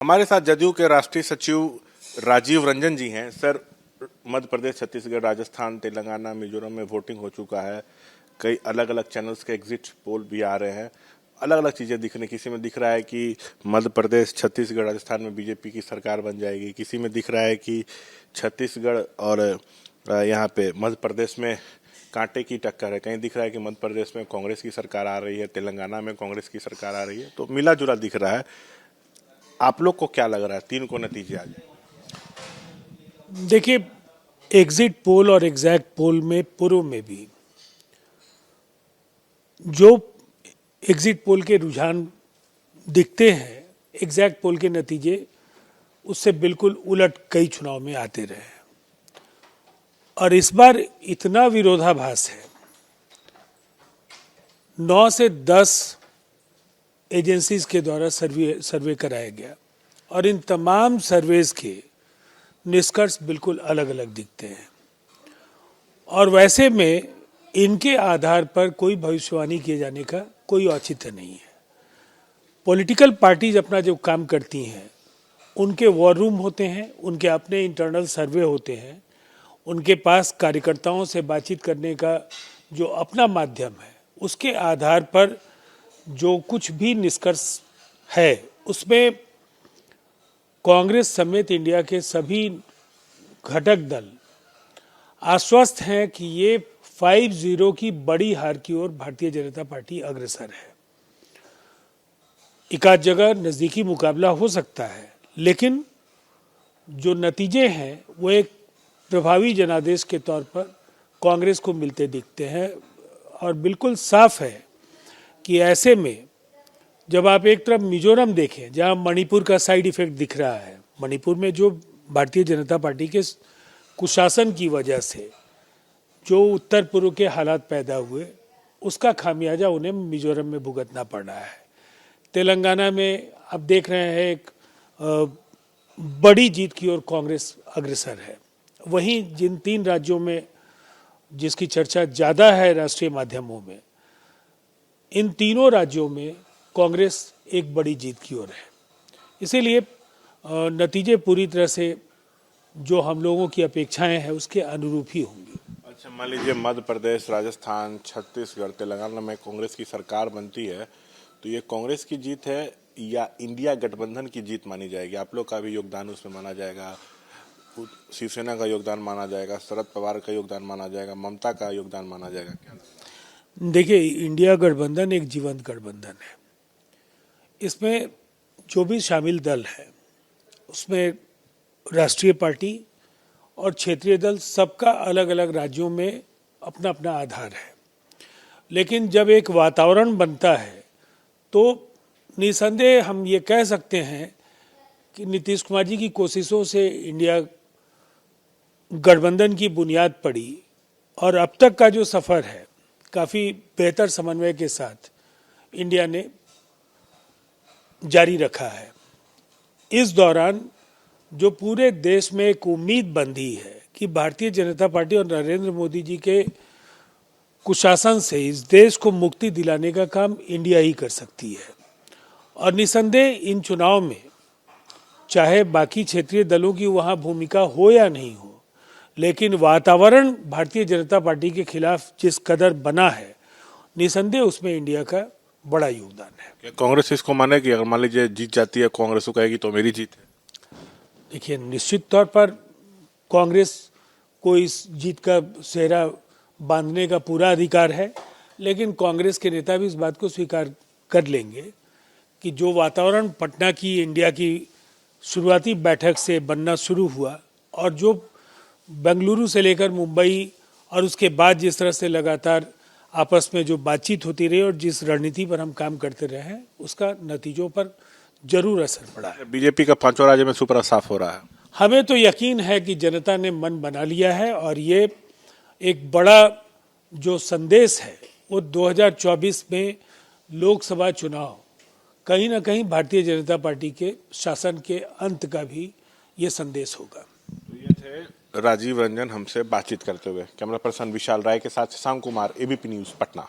हमारे साथ जदयू के राष्ट्रीय सचिव राजीव रंजन जी हैं। सर, मध्य प्रदेश, छत्तीसगढ़, राजस्थान, तेलंगाना, मिजोरम में वोटिंग हो चुका है। कई अलग अलग चैनल्स के एग्जिट पोल भी आ रहे हैं, अलग अलग चीजें दिख रही। किसी में दिख रहा है कि मध्य प्रदेश, छत्तीसगढ़, राजस्थान में बीजेपी की सरकार बन जाएगी। किसी में दिख रहा है कि छत्तीसगढ़ और यहाँ पे मध्य प्रदेश में कांटे की टक्कर है। कहीं दिख रहा है कि मध्य प्रदेश में कांग्रेस की सरकार आ रही है, तेलंगाना में कांग्रेस की सरकार आ रही है। तो मिला जुला दिख रहा है। आप लोग को क्या लग रहा है, तीन को नतीजे आ जाए? देखिए, एग्जिट पोल और एग्जैक्ट पोल में पूर्व में भी जो एग्जिट पोल के रुझान दिखते हैं, एग्जैक्ट पोल के नतीजे उससे बिल्कुल उलट कई चुनाव में आते रहे हैं। और इस बार इतना विरोधाभास है। 9 से 10 एजेंसीज के द्वारा सर्वे कराया गया और इन तमाम सर्वेज के निष्कर्ष बिल्कुल अलग अलग दिखते हैं। और वैसे में इनके आधार पर कोई भविष्यवाणी किए जाने का कोई औचित्य नहीं है। पॉलिटिकल पार्टीज अपना जो काम करती हैं, उनके वॉर रूम होते हैं, उनके अपने इंटरनल सर्वे होते हैं, उनके पास कार्यकर्ताओं से बातचीत करने का जो अपना माध्यम है, उसके आधार पर जो कुछ भी निष्कर्ष है, उसमें कांग्रेस समेत इंडिया के सभी घटक दल आश्वस्त हैं कि ये 5-0 की बड़ी हार की ओर भारतीय जनता पार्टी अग्रसर है। एकाध जगह नजदीकी मुकाबला हो सकता है, लेकिन जो नतीजे हैं वो एक प्रभावी जनादेश के तौर पर कांग्रेस को मिलते दिखते हैं। और बिल्कुल साफ है कि ऐसे में जब आप एक तरफ मिजोरम देखें, जहां मणिपुर का साइड इफेक्ट दिख रहा है, मणिपुर में जो भारतीय जनता पार्टी के कुशासन की वजह से जो उत्तर पूर्व के हालात पैदा हुए, उसका खामियाजा उन्हें मिजोरम में भुगतना पड़ रहा है। तेलंगाना में आप देख रहे हैं एक बड़ी जीत की ओर कांग्रेस अग्रसर है। वहीं जिन 3 राज्यों में जिसकी चर्चा ज़्यादा है राष्ट्रीय माध्यमों में, इन तीनों राज्यों में कांग्रेस एक बड़ी जीत की ओर है। इसीलिए नतीजे पूरी तरह से जो हम लोगों की अपेक्षाएं हैं उसके अनुरूप ही होंगी। अच्छा, मान लीजिए मध्य प्रदेश, राजस्थान, छत्तीसगढ़, तेलंगाना में कांग्रेस की सरकार बनती है, तो ये कांग्रेस की जीत है या इंडिया गठबंधन की जीत मानी जाएगी? आप लोग का भी योगदान उसमें माना जाएगा, शिवसेना का योगदान माना जाएगा, शरद पवार का योगदान माना जाएगा, ममता का योगदान माना जाएगा? क्या देखिए, इंडिया गठबंधन एक जीवंत गठबंधन है। इसमें जो भी शामिल दल है, उसमें राष्ट्रीय पार्टी और क्षेत्रीय दल सबका अलग अलग राज्यों में अपना अपना आधार है। लेकिन जब एक वातावरण बनता है तो निसंदेह हम ये कह सकते हैं कि नीतीश कुमार जी की कोशिशों से इंडिया गठबंधन की बुनियाद पड़ी और अब तक का जो सफ़र है, काफ़ी बेहतर समन्वय के साथ इंडिया ने जारी रखा है। इस दौरान जो पूरे देश में एक उम्मीद बंधी है कि भारतीय जनता पार्टी और नरेंद्र मोदी जी के कुशासन से इस देश को मुक्ति दिलाने का काम इंडिया ही कर सकती है। और निसंदेह इन चुनाव में चाहे बाकी क्षेत्रीय दलों की वहाँ भूमिका हो या नहीं हो, लेकिन वातावरण भारतीय जनता पार्टी के खिलाफ जिस कदर बना है, निसंदेह उसमें इंडिया का बड़ा योगदान है। क्या कांग्रेस इसको मानेगी? अगर मान लीजिए जीत जाती है कांग्रेस, को कहेगी तो मेरी जीत है? देखिए, निश्चित तौर पर कांग्रेस को इस जीत का सेहरा बांधने का पूरा अधिकार है, लेकिन कांग्रेस के नेता भी इस बात को स्वीकार कर लेंगे कि जो वातावरण पटना की इंडिया की शुरुआती बैठक से बनना शुरू हुआ और जो बेंगलुरु से लेकर मुंबई और उसके बाद जिस तरह से लगातार आपस में जो बातचीत होती रही और जिस रणनीति पर हम काम करते रहे हैं, उसका नतीजों पर जरूर असर पड़ा है। बीजेपी का 5 राज्य में सुपर साफ हो रहा है। हमें तो यकीन है कि जनता ने मन बना लिया है और ये एक बड़ा जो संदेश है वो 2024 में लोकसभा चुनाव कहीं ना कहीं भारतीय जनता पार्टी के शासन के अंत का भी ये संदेश होगा। तो ये थे राजीव रंजन हमसे बातचीत करते हुए। कैमरा पर्सन विशाल राय के साथ शशांक कुमार, एबीपी न्यूज, पटना।